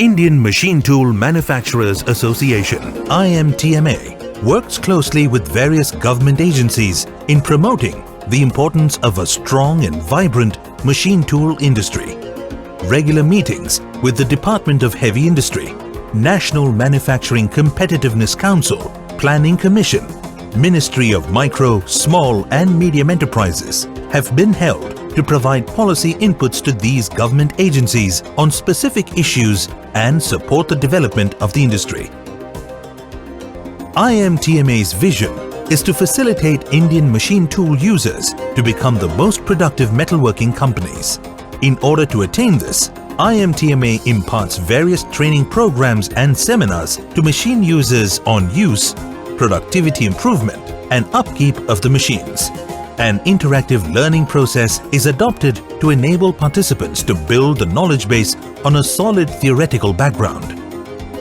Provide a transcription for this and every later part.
Indian Machine Tool Manufacturers Association (IMTMA) works closely with various government agencies in promoting the importance of a strong and vibrant machine tool industry. Regular meetings with the Department of Heavy Industry, National Manufacturing Competitiveness Council, Planning Commission, Ministry of Micro, Small and Medium Enterprises have been held to provide policy inputs to these government agencies on specific issues and support the development of the industry. IMTMA's vision is to facilitate Indian machine tool users to become the most productive metalworking companies. In order to attain this, IMTMA imparts various training programs and seminars to machine users on use, productivity improvement and upkeep of the machines. An interactive learning process is adopted to enable participants to build the knowledge base on a solid theoretical background.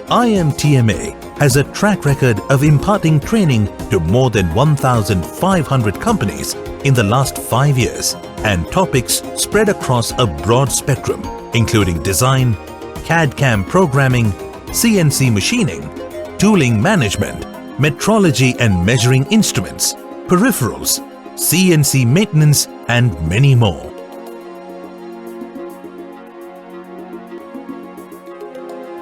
IMTMA has a track record of imparting training to more than 1,500 companies in the last 5 years, and topics spread across a broad spectrum, including design, CAD/CAM programming, CNC machining, tooling management, metrology and measuring instruments, peripherals, CNC maintenance and many more.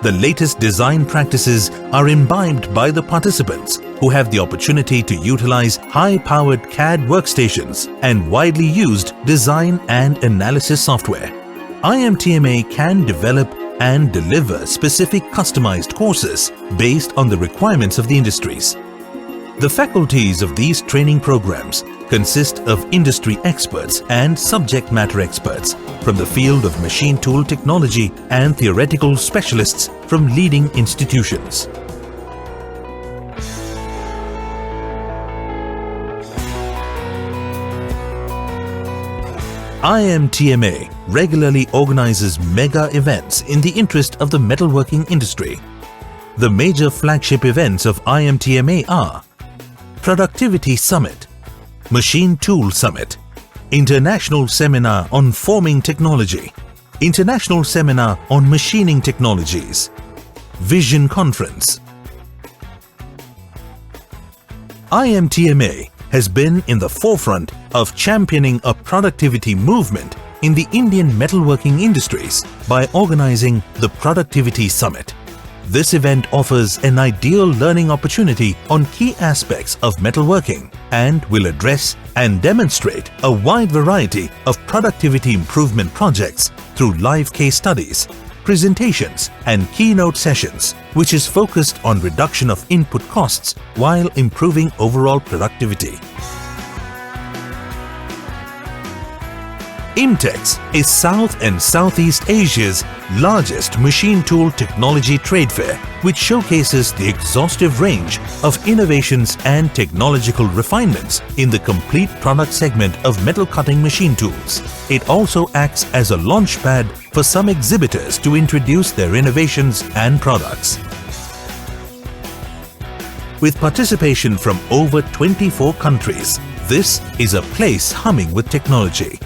The latest design practices are imbibed by the participants who have the opportunity to utilize high-powered CAD workstations and widely used design and analysis software. IMTMA can develop and deliver specific customized courses based on the requirements of the industries. The faculties of these training programs consist of industry experts and subject matter experts from the field of machine tool technology and theoretical specialists from leading institutions. IMTMA regularly organizes mega events in the interest of the metalworking industry. The major flagship events of IMTMA are Productivity Summit, Machine Tool Summit, International Seminar on Forming Technology, International Seminar on Machining Technologies, Vision Conference. IMTMA has been in the forefront of championing a productivity movement in the Indian metalworking industries by organizing the Productivity Summit. This event offers an ideal learning opportunity on key aspects of metalworking and will address and demonstrate a wide variety of productivity improvement projects through live case studies, presentations and keynote sessions, which is focused on reduction of input costs while improving overall productivity. IMTEX is South and Southeast Asia's largest machine tool technology trade fair, which showcases the exhaustive range of innovations and technological refinements in the complete product segment of metal cutting machine tools. It also acts as a launchpad for some exhibitors to introduce their innovations and products. With participation from over 24 countries, this is a place humming with technology.